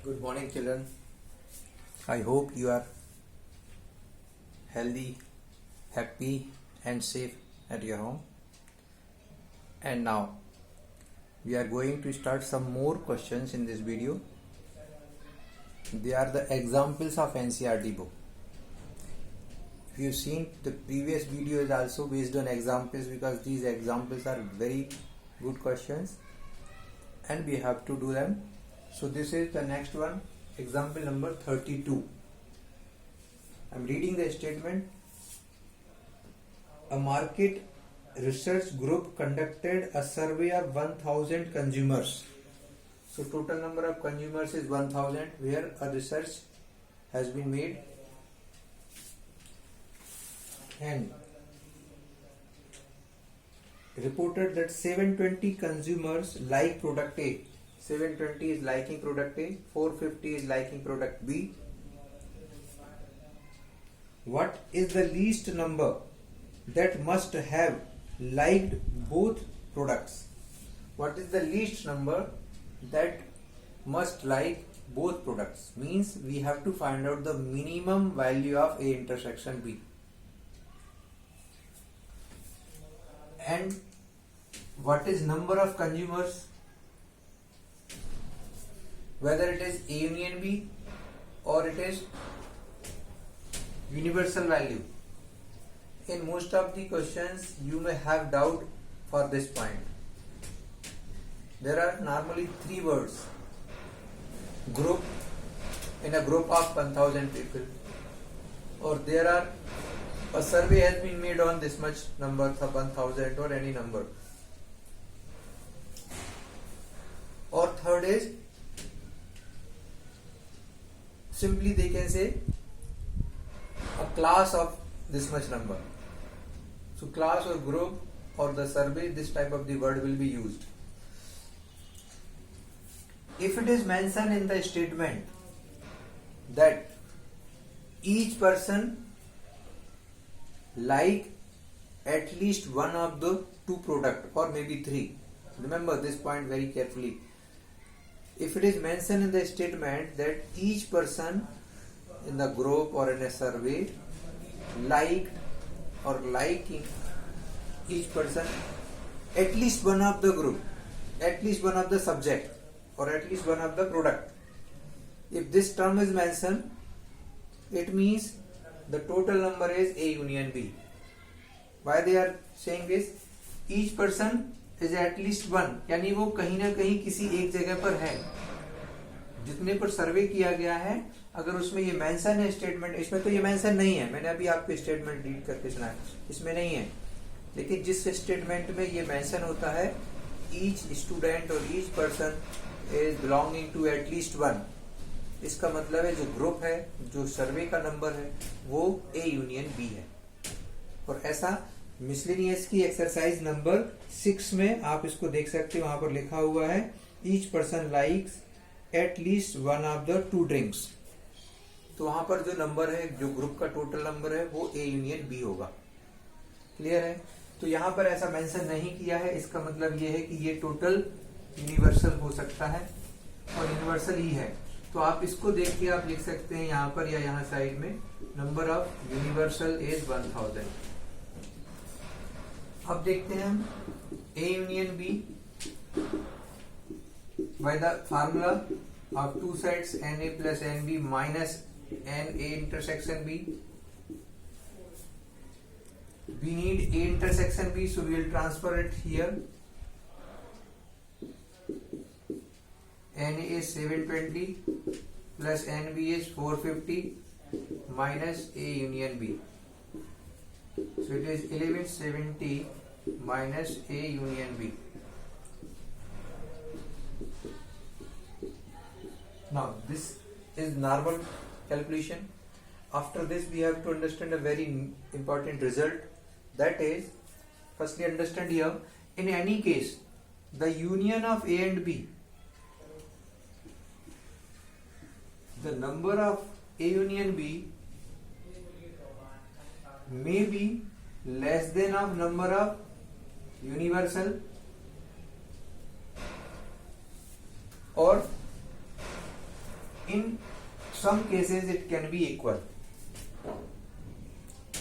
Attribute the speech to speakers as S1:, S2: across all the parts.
S1: Good morning, children. I hope you are healthy, happy, and safe at your home. And now we are going to start some more questions in this video. They are the examples of NCERT book. If you've seen the previous video is also based on examples because these examples are very good questions and we have to do them. So this is the next one, example number 32. I'm reading the statement. A market research group conducted a survey of 1000 consumers. So total number of consumers is 1000 where a research has been made and reported that 720 consumers like product A. 720 is liking product A, 450 is liking product B. What is the least number that must have liked both products? What is the least number that must like both products? Means we have to find out the minimum value of A intersection B. And what is number of consumers? Whether it is A union B or it is universal value. In most of the questions you may have doubt for this point. There are normally three words. Group, in a group of 1000 people, or there are a survey has been made on this much number of 1000 or any number. Or third is simply they can say a class of this much number. So class or group or the survey, this type of the word will be used. If it is mentioned in the statement that each person like at least one of the two product or maybe three. Remember this point very carefully. If it is mentioned in the statement that each person in the group or in a survey liked or liking each person at least one of the group, at least one of the subject or at least one of the product. If this term is mentioned, it means the total number is A union B. Why they are saying this? Each person is at least one, यानी वो कहीं ना कहीं किसी एक जगह पर है. जितने पर सर्वे किया गया है, अगर उसमें ये मेंशन है स्टेटमेंट, इसमें तो ये मेंशन नहीं है, मैंने अभी आपको स्टेटमेंट रीड करके सुनाया, इसमें नहीं है. लेकिन जिस स्टेटमेंट में ये मेंशन होता है ईच स्टूडेंट और each person is belonging to at least one, इसका मतलब है जो ग्रुप है, जो सर्वे का नंबर है वो ए यूनियन बी है. और ऐसा मिसलेनियस की एक्सरसाइज नंबर 6 में आप इसको देख सकते हो. वहां पर लिखा हुआ है each person likes eight least one of the two drinks. तो वहां पर जो नंबर है, जो ग्रुप का टोटल नंबर है वो ए यूनियन बी होगा. क्लियर है? तो यहाँ पर ऐसा मेंशन नहीं किया है, इसका मतलब ये है कि ये टोटल यूनिवर्सल हो सकता है और यूनिवर्सल ही है. तो आप इसको देख के आप लिख सकते हैं यहाँ पर या यहाँ साइड में नंबर ऑफ यूनिवर्सल इज 1000. अब देखते हैं हम A union B by the formula of two sides NA plus NB minus NA intersection B. We need A intersection B, so we will transfer it here. NA is 720 plus NB is 450 minus A union B. So it is 1170 minus A union B. Now this is normal calculation. After this we have to understand a very important result. That is, firstly understand here, in any case the union of A and B, the number of A union B may be less than of number of universal or in some cases it can be equal.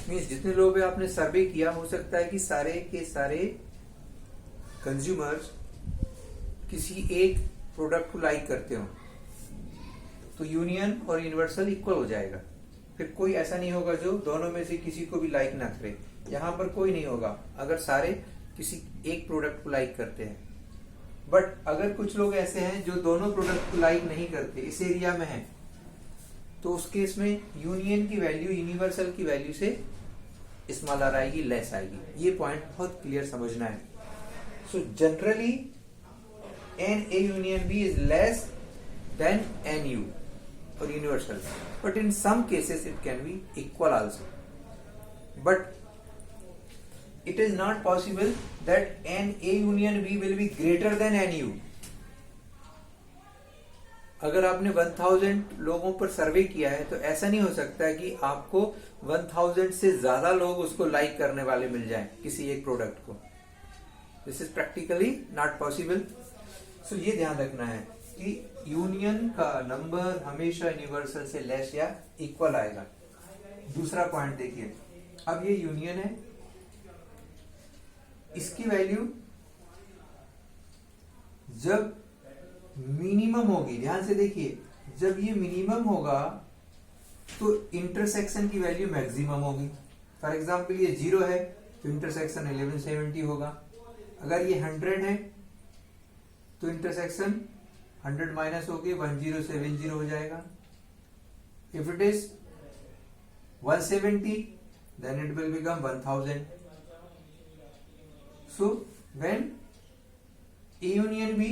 S1: Means जितने लोगों पे आपने सर्वे किया, हो सकता है कि सारे के सारे कंज्यूमर्स किसी एक प्रोडक्ट को लाइक करते हो, तो यूनियन और यूनिवर्सल इक्वल हो जाएगा. फिर कोई ऐसा नहीं होगा जो दोनों में से किसी को भी लाइक ना करे. यहां पर कोई नहीं होगा अगर सारे किसी एक प्रोडक्ट को लाइक करते हैं. बट अगर कुछ लोग ऐसे हैं जो दोनों प्रोडक्ट को लाइक नहीं करते, इस एरिया में हैं, तो उस केस में यूनियन की वैल्यू यूनिवर्सल की वैल्यू से स्मॉलर आएगी, लेस आएगी. ये पॉइंट बहुत क्लियर समझना है. So generally n A union B is less than n U और universal, but in some cases it can be equal also. But it is not possible that n a union b will be greater than n u. अगर आपने 1000 लोगों पर सर्वे किया है तो ऐसा नहीं हो सकता कि आपको 1000 से ज्यादा लोग उसको लाइक करने वाले मिल जाएं किसी एक प्रोडक्ट को. This is practically not possible. So ये ध्यान रखना है कि यूनियन का नंबर हमेशा यूनिवर्सल से लेस या इक्वल आएगा. दूसरा पॉइंट देखिए, अब ये यूनियन है, इसकी वैल्यू जब मिनिमम होगी, ध्यान से देखिए, जब ये मिनिमम होगा तो इंटरसेक्शन की वैल्यू मैक्सिमम होगी. फॉर एग्जांपल ये 0 है तो इंटरसेक्शन 1170 होगा. अगर ये 100 है तो इंटरसेक्शन 100 माइनस होके 1070 हो जाएगा. If it is 170 then it will become 1000. So when A union B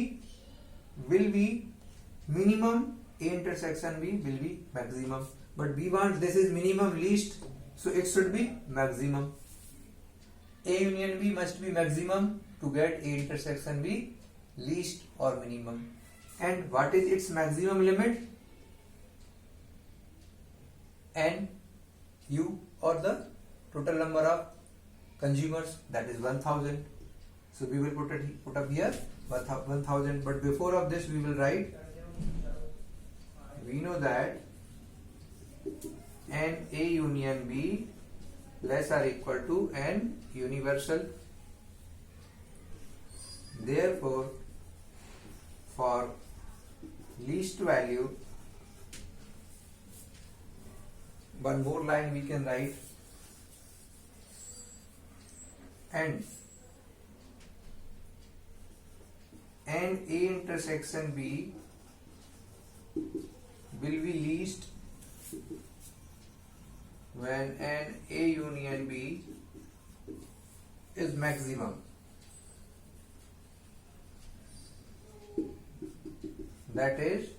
S1: will be minimum, A intersection B will be maximum. But we want this is minimum least, so it should be maximum. A union B must be maximum to get A intersection B least or minimum. And what is its maximum limit? N U or the total number of consumers, that is 1000. So we will put up here 1000, but before of this we will write, we know that n A union B less or equal to n universal. Therefore for least value, one more line we can write, and A intersection B will be least when n A union B is maximum. That is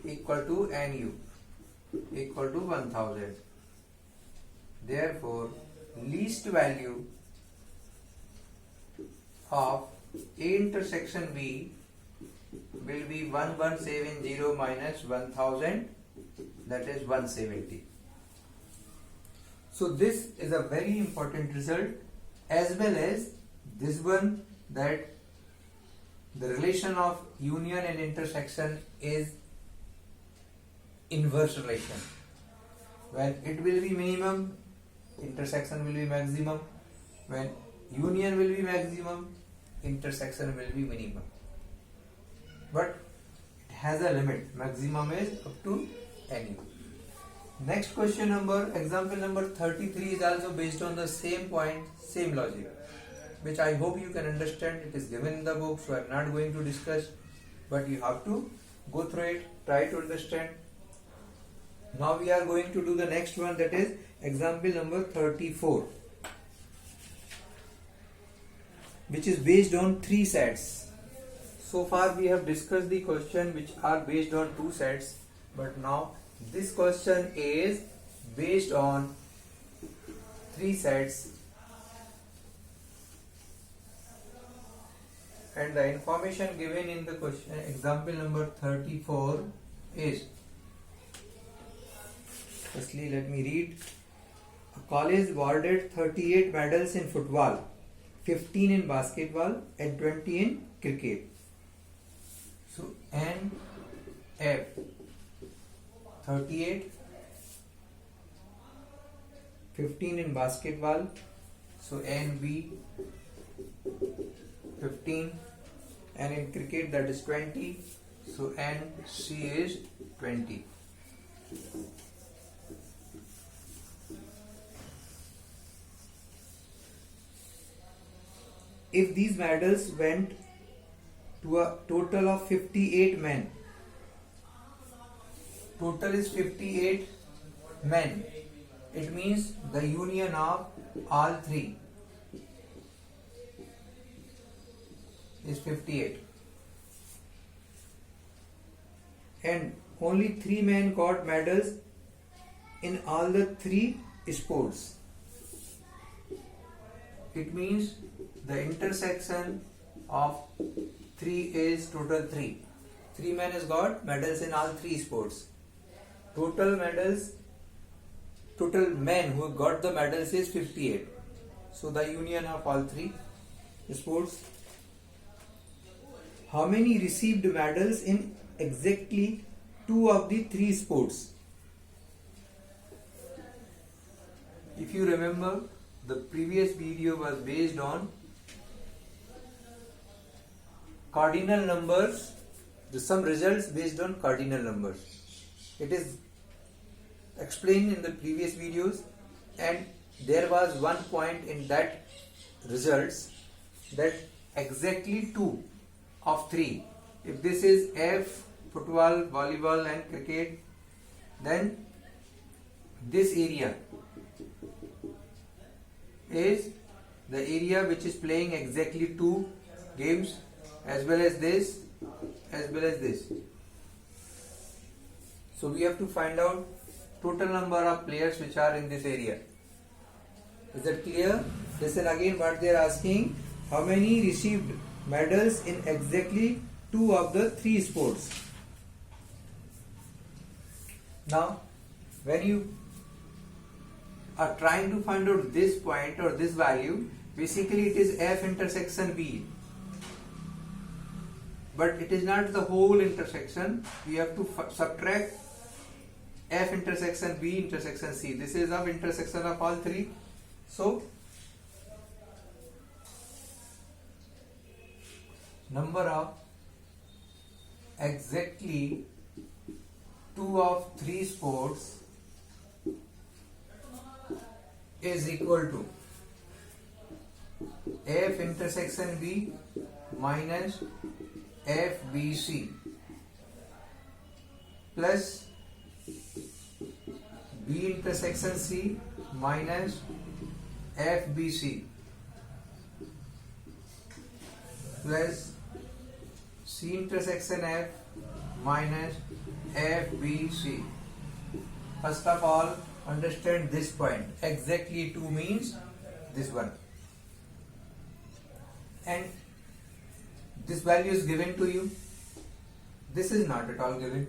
S1: equal to nu equal to 1000. Therefore least value of A intersection B will be 1170 minus 1000, that is 170. So this is a very important result, as well as this one, that the relation of union and intersection is inverse relation. When it will be minimum, intersection will be maximum. When union will be maximum, intersection will be minimum. But it has a limit. Maximum is up to nu. Next question number, example number 33 is also based on the same point, same logic, which I hope you can understand. It is given in the book, so I am not going to discuss, but you have to go through it, try to understand. Now we are going to do the next one, that is example number 34, which is based on 3 sets. So far we have discussed the question which are based on 2 sets, but now this question is based on 3 sets, and the information given in the question example number 34 is, firstly let me read. A college awarded 38 medals in football, 15 in basketball and 20 in cricket. So n F 38, 15 in basketball, so NB 15, and in cricket that is 20, so NC is 20. If these medals went to a total of 58 men, total is 58 men, it means the union of all three is 58, and only 3 men got medals in all the 3 sports. It means the intersection of 3 is total 3. 3 men has got medals in all 3 sports. Total medals, total men who got the medals is 58. So the union of all 3 sports. How many received medals in exactly 2 of the 3 sports? If you remember, the previous video was based on cardinal numbers, some results based on cardinal numbers. It is explained in the previous videos, and there was one point in that results that exactly 2 of 3. If this is F, football, volleyball and cricket, then this area is the area which is playing exactly 2 games, as well as this, as well as this. So we have to find out total number of players which are in this area. Is that clear? Listen again what they are asking. How many received medals in exactly 2 of the 3 sports? Now, when you are trying to find out this point or this value, basically it is F intersection B. But it is not the whole intersection. We have to subtract F intersection B intersection C. This is of intersection of all 3. So, number of exactly 2 of 3 sports is equal to F intersection B minus FBC plus B intersection C minus FBC plus C intersection F minus FBC. First of all, understand this point. Exactly 2 means this one, and this value is given to you. This is not at all given.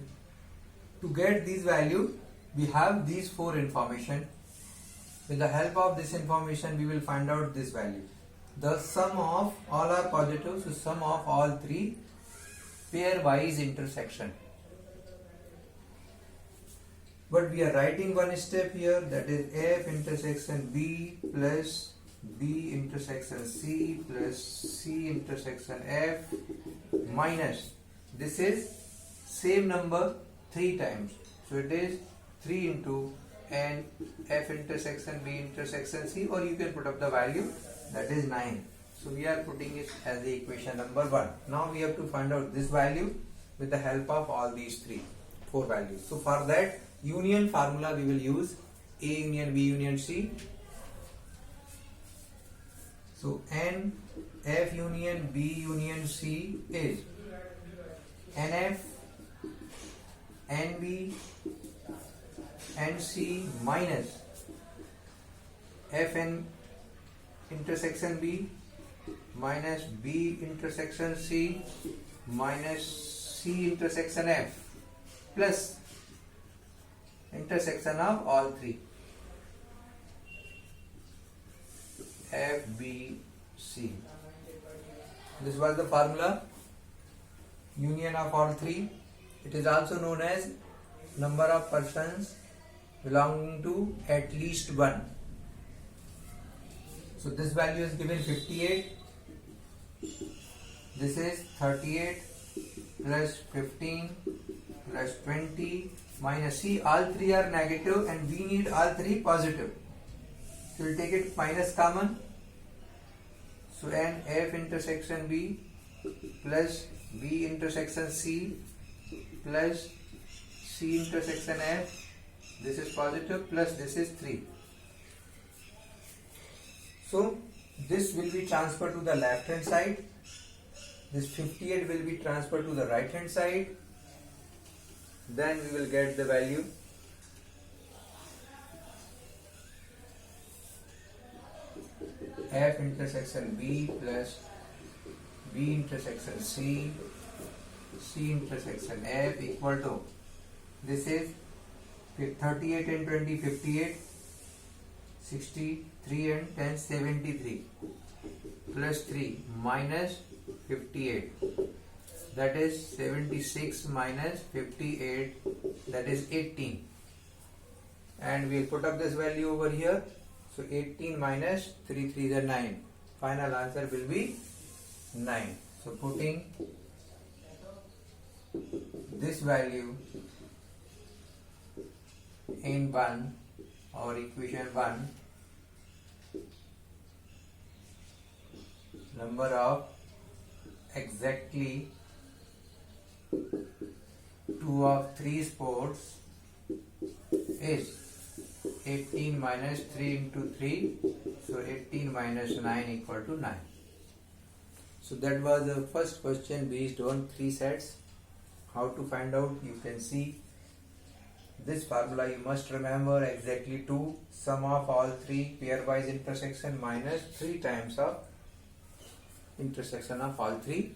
S1: To get these value, we have these 4 information. With the help of this information, we will find out this value. The sum of all are positive, so sum of all 3 pairwise intersection. But we are writing one step here, that is F intersection B plus B intersection C plus C intersection F minus, this is same number 3 times, so it is 3 into and F intersection B intersection C, or you can put up the value, that is 9. So we are putting it as the equation number 1. Now we have to find out this value with the help of all these 4 values. So for that union formula we will use A union B union C. So N F union B union C is NF NB NC minus FN intersection B minus B intersection C minus C intersection F plus intersection of all 3 F, B, C. This was the formula, union of all 3. It is also known as number of persons belonging to at least one. So this value is given 58. This is 38 plus 15 plus 20 minus C. All three are negative and we need all three positive. So we'll take it minus common. So N F intersection B plus B intersection C plus C intersection F. This is positive plus this is 3. So this will be transferred to the left hand side. This 58 will be transferred to the right hand side. Then we will get the value F intersection B plus B intersection C, C intersection F equal to, this is 38 and 20, 58, 63 and 10, 73 plus 3 minus 58, that is 76 minus 58, that is 18, and we will put up this value over here. So 18 minus 3 3 is 9. Final answer will be 9. So putting this value in 1 or equation 1, number of exactly 2 of 3 sports is 18 minus 3 into 3, so 18 minus 9 equal to 9. So that was the first question based on 3 sets. How to find out? You can see this formula. You must remember exactly 2 sum of all 3 pairwise intersection minus 3 times of intersection of all 3,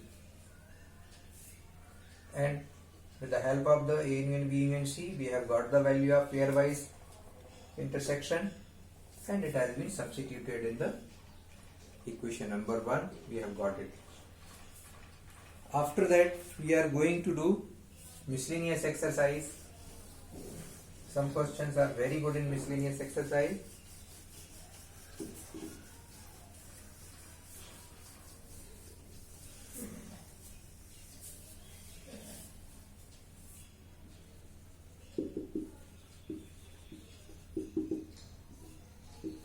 S1: and with the help of the A union B union C, we have got the value of pairwise intersection and it has been substituted in the equation number 1. We have got it. After that, we are going to do miscellaneous exercise. Some questions are very good in miscellaneous exercise.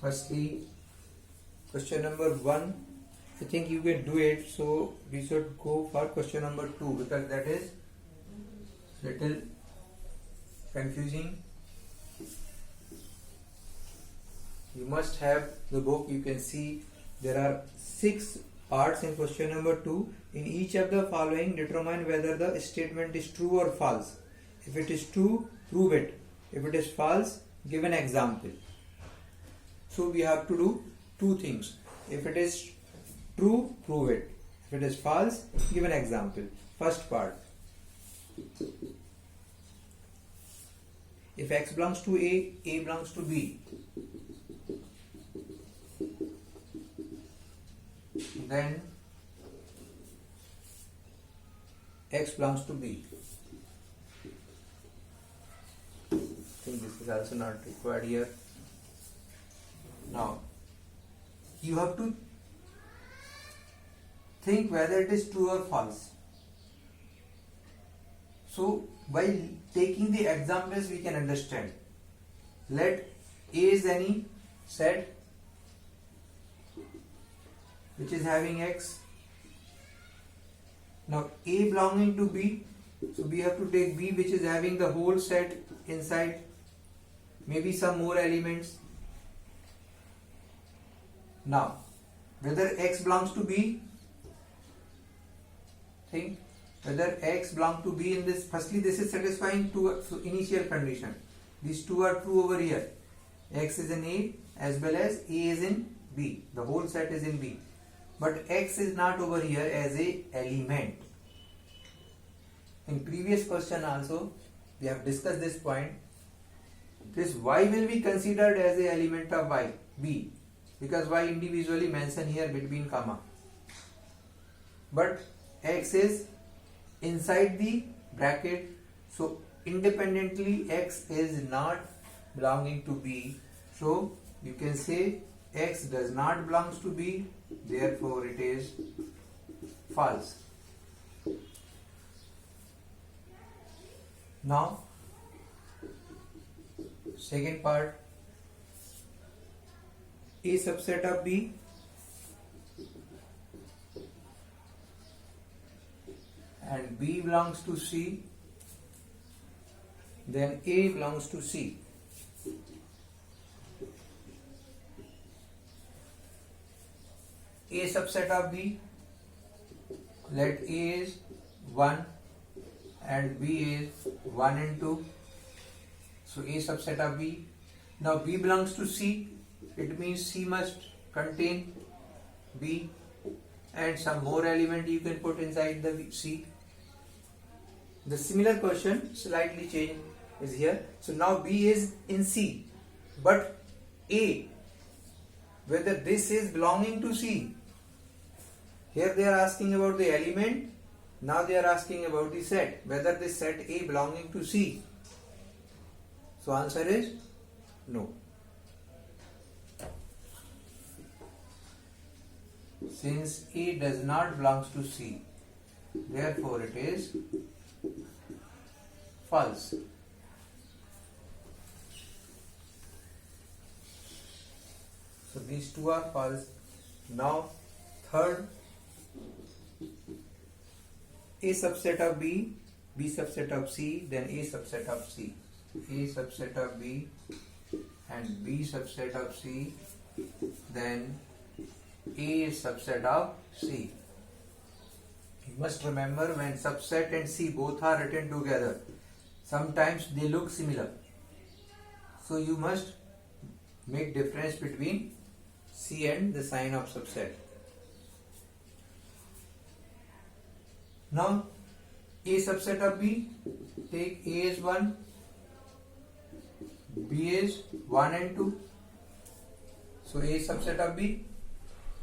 S1: Firstly, question number 1, I think you can do it, so we should go for question number 2 because that is little confusing. You must have the book. You can see there are 6 parts in question number 2. In each of the following, determine whether the statement is true or false. If it is true, prove it. If it is false, give an example. So we have to do 2 things. If it is true, prove it. If it is false, give an example. First part. If X belongs to A belongs to B, then X belongs to B. I think this is also not required here. Now, you have to think whether it is true or false. So, by taking the examples, we can understand. Let A is any set which is having X. Now, A belonging to B, so we have to take B which is having the whole set inside, maybe some more elements. Now, whether X belongs to B, think whether X belongs to B in this. Firstly, this is satisfying two initial condition. These two are true over here. X is in A as well as A is in B. The whole set is in B. But X is not over here as a element. In previous question also, we have discussed this point. This Y will be considered as a element of Y, B. Because Y individually mentioned here between comma. But X is inside the bracket So independently X is not belonging to B. So you can say X does not belongs to B, therefore it is false. Now second part, A subset of B and B belongs to C, then A belongs to C. A subset of B, let A is 1 and B is 1 and 2. So A subset of B. Now B belongs to C, it means C must contain B and some more element you can put inside the C. The similar question, slightly changed, is here. So now B is in C, but A, whether this is belonging to C. Here they are asking about the element, now they are asking about the set, whether this set A belonging to C. So answer is no. Since A does not belongs to C, therefore it is false. So these two are false. Now third, A subset of B, B subset of C, then A subset of C. A subset of B and B subset of C, then A subset of C. You must remember, when subset and C both are written together, sometimes they look similar. So you must make difference between C and the sign of subset. Now A subset of B, take A is 1, B is 1 and 2. So A is subset of B.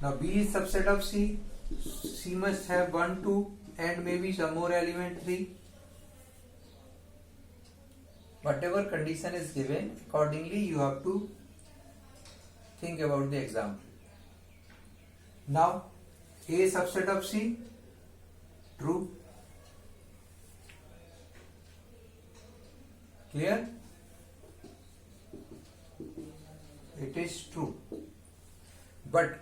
S1: Now B is subset of C. C must have 1, 2 and maybe some more element 3. Whatever condition is given, accordingly you have to think about the example. Now A is subset of C, true. Clear? It is true. But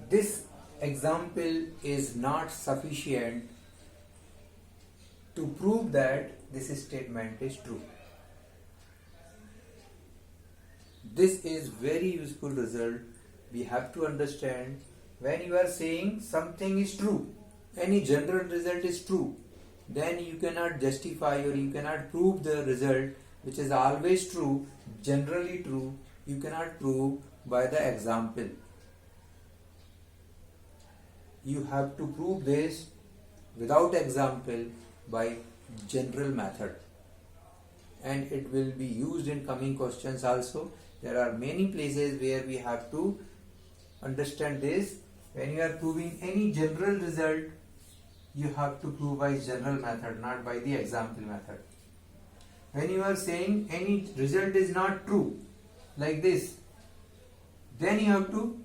S1: this example is not sufficient to prove that this statement is true. This is very useful result. We have to understand, when you are saying something is true, any general result is true, then you cannot justify or you cannot prove the result which is always true, generally true, you cannot prove by the example. You have to prove this without example by general method, and it will be used in coming questions also. There are many places where we have to understand this. When you are proving any general result, you have to prove by general method, not by the example method. When you are saying any result is not true, like this, then you have to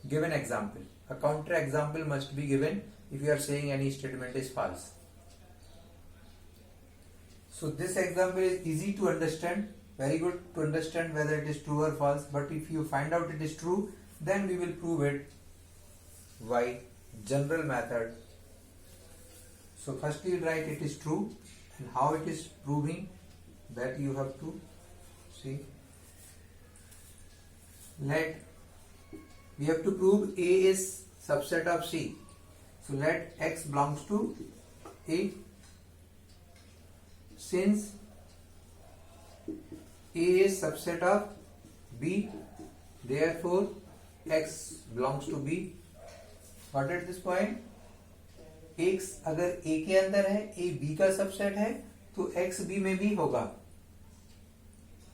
S1: give an example. A counter example must be given if you are saying any statement is false. So this example is easy to understand, very good to understand whether it is true or false. But if you find out it is true, then we will prove it by general method. So first you write it is true, and how it is proving, that you have to see. We have to prove A is subset of C. So let X belongs to A. Since A is subset of B, therefore X belongs to B. Got at this point? X अगर A के अंदर है, A B का subset है, तो X B में भी होगा.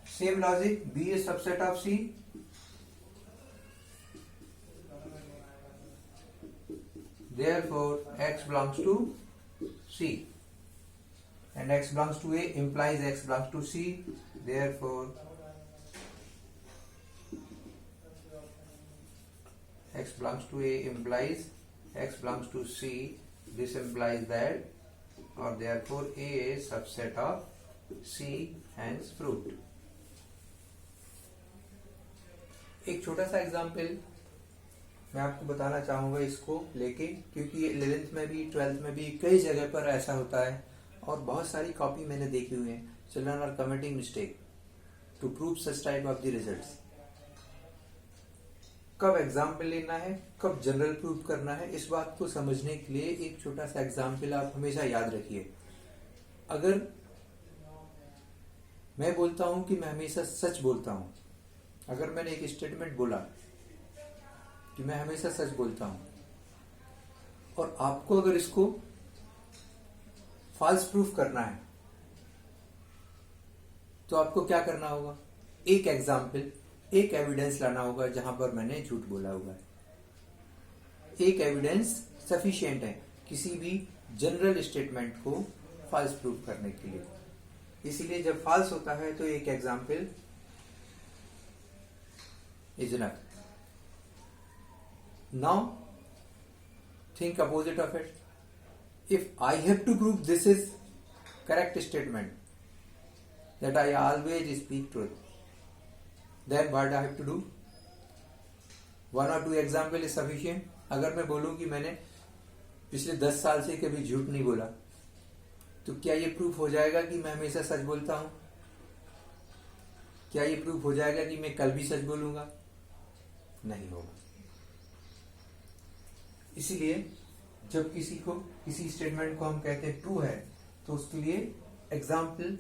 S1: Same logic, B is subset of C. Therefore X belongs to C, and x belongs to A implies x belongs to C. Therefore, x belongs to A implies x belongs to C. This implies that, or therefore A is subset of C, hence proved. एक छोटा सा example मैं आपको बताना चाहूंगा इसको लेके, क्योंकि 11th में भी 12th में भी कई जगह पर ऐसा होता है और बहुत सारी कॉपी मैंने देखी हुई है. Children are committing mistake to prove such type of the results. कब एग्जाम्पल लेना है, कब जनरल प्रूव करना है, इस बात को समझने के लिए एक छोटा सा एग्जाम्पल आप हमेशा याद रखिए. अगर मैं बोलता हूं कि मैं हमेशा सच बोलता हूं, अगर मैंने एक स्टेटमेंट बोला कि मैं हमेशा सच बोलता हूं, और आपको अगर इसको फॉल्स प्रूफ करना है तो आपको क्या करना होगा? एक एग्जाम्पल, एक एविडेंस लाना होगा जहां पर मैंने झूठ बोला हुआ है. एक एविडेंस सफिशिएंट है किसी भी जनरल स्टेटमेंट को फॉल्स प्रूफ करने के लिए. इसीलिए जब फॉल्स होता है तो एक example is enough. Now think opposite of it. If I have to prove this is correct statement, that I always speak truth, then what I have to do? One or two example is sufficient. अगर मैं बोलूं कि मैंने पिछले 10 साल से कभी झूठ नहीं बोला, तो क्या ये प्रूफ हो जाएगा कि मैं हमेशा सच बोलता हूं? क्या ये प्रूफ हो जाएगा कि मैं कल भी सच बोलूंगा? नहीं होगा. इसीलिए जब किसी स्टेटमेंट को हम कहते हैं ट्रू है, तो उसके लिए एग्जाम्पल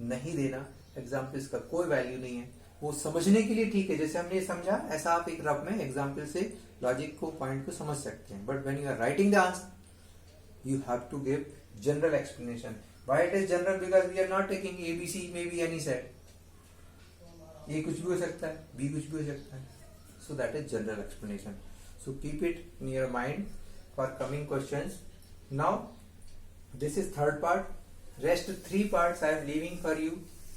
S1: नहीं देना. एग्जाम्पल्स का कोई वैल्यू नहीं है. वो समझने के लिए ठीक है, जैसे हमने समझा ऐसा आप एक रफ में एग्जाम्पल से लॉजिक को, पॉइंट को समझ सकते हैं. But when you are writing the answer you have to give general explanation. Why it is general? Because we are not taking ABC may be any set. A कुछ भी हो सकता है, बी कुछ भी हो सकता है. So that is general explanation. So keep it in your mind for coming questions. Now this is third part. Rest 3 parts I am leaving for you.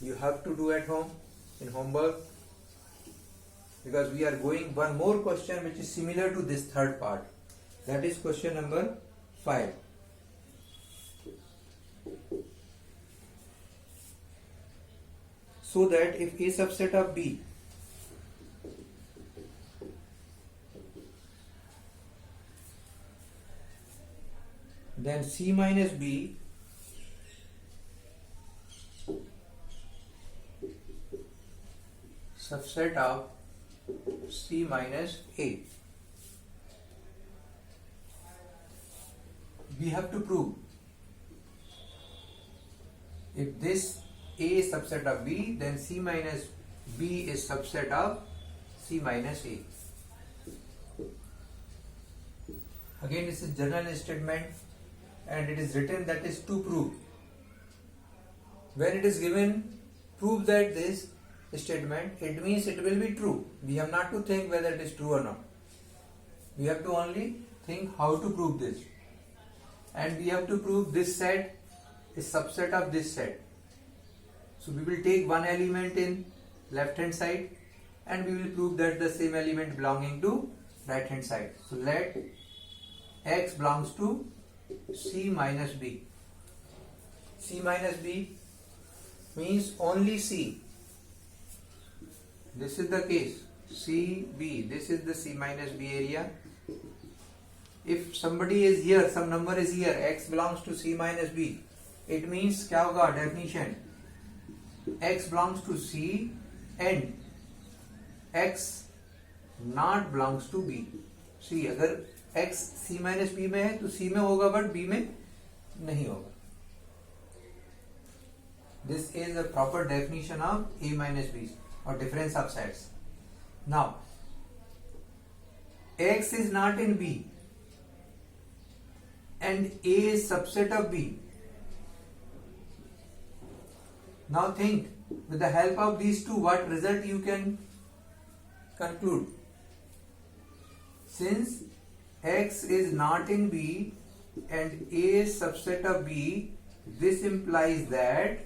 S1: You have to do at home in homework, because we are going one more question which is similar to this third part. That is question number 5. So that if A subset of B then C minus B subset of C minus A, we have to prove if this A is subset of B, then C minus B is subset of C minus A. Again, this is general statement and it is written that is to prove. When it is given prove that this statement, it means it will be true. We have not to think whether it is true or not. We have to only think how to prove this. And we have to prove this set is subset of this set. So we will take one element in left hand side and we will prove that the same element belonging to right hand side. So let x belongs to C minus B. C minus B means only C. This is the case. C, B. This is the C minus B area. If somebody is here, some number is here, x belongs to C minus B. It means क्या होगा? Definition. X belongs to C and x not belongs to B. C, अगर x C minus B में है तो C में होगा but B में नहीं होगा. This is a proper definition of A minus B or difference of sets. Now x is not in B and A is subset of B. Now think with the help of these two what result you can conclude. Since x is not in B and A is subset of B, this implies that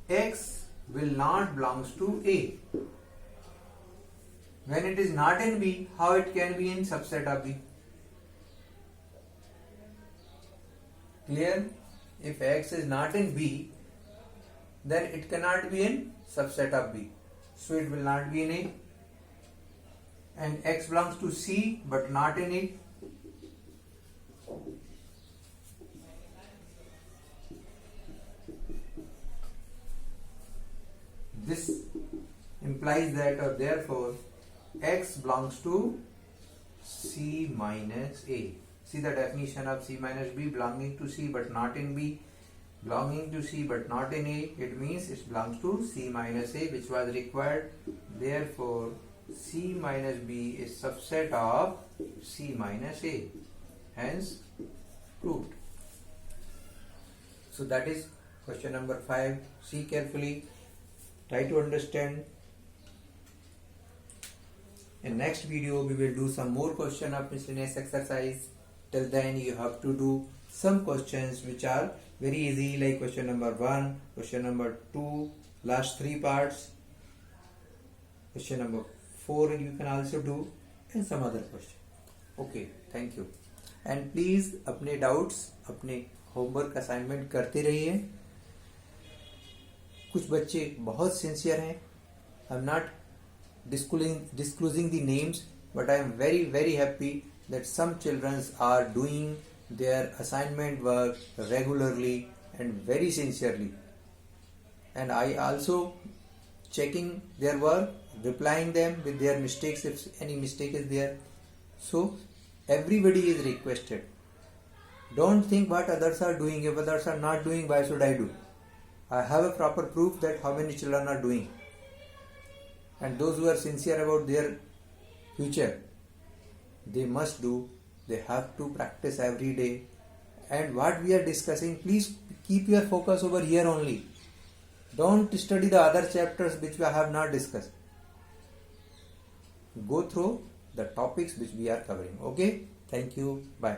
S1: X will not belongs to A. When it is not in B, how it can be in subset of B? Clear? If X is not in B, then it cannot be in subset of B. So it will not be in A. And X belongs to C but not in A. This implies that, or therefore X belongs to C minus A. See the definition of C minus B: belonging to C but not in B, belonging to C but not in A. It means it belongs to C minus A, which was required. Therefore C minus B is subset of C minus A, hence proved. So that is question number 5. See carefully, try to understand. In next video we will do some more question of miscellaneous exercise. Till then you have to do some questions which are very easy, like question number 1, question number 2, last 3 parts, question number 4 you can also do, and some other question. Okay, thank you. And please अपने doubts, अपने homework assignment करते रहिए. कुछ बच्चे बहुत sincere हैं. I'm not disclosing the names, but I am very very happy that some children are doing their assignment work regularly and very sincerely. And I also checking their work, replying them with their mistakes if any mistake is there. So everybody is requested. Don't think what others are doing. If others are not doing, why should I do? I have a proper proof that how many children are doing. And those who are sincere about their future, they must do. They have to practice every day. And what we are discussing, please keep your focus over here only. Don't study the other chapters which we have not discussed. Go through the topics which we are covering. Okay? Thank you. Bye.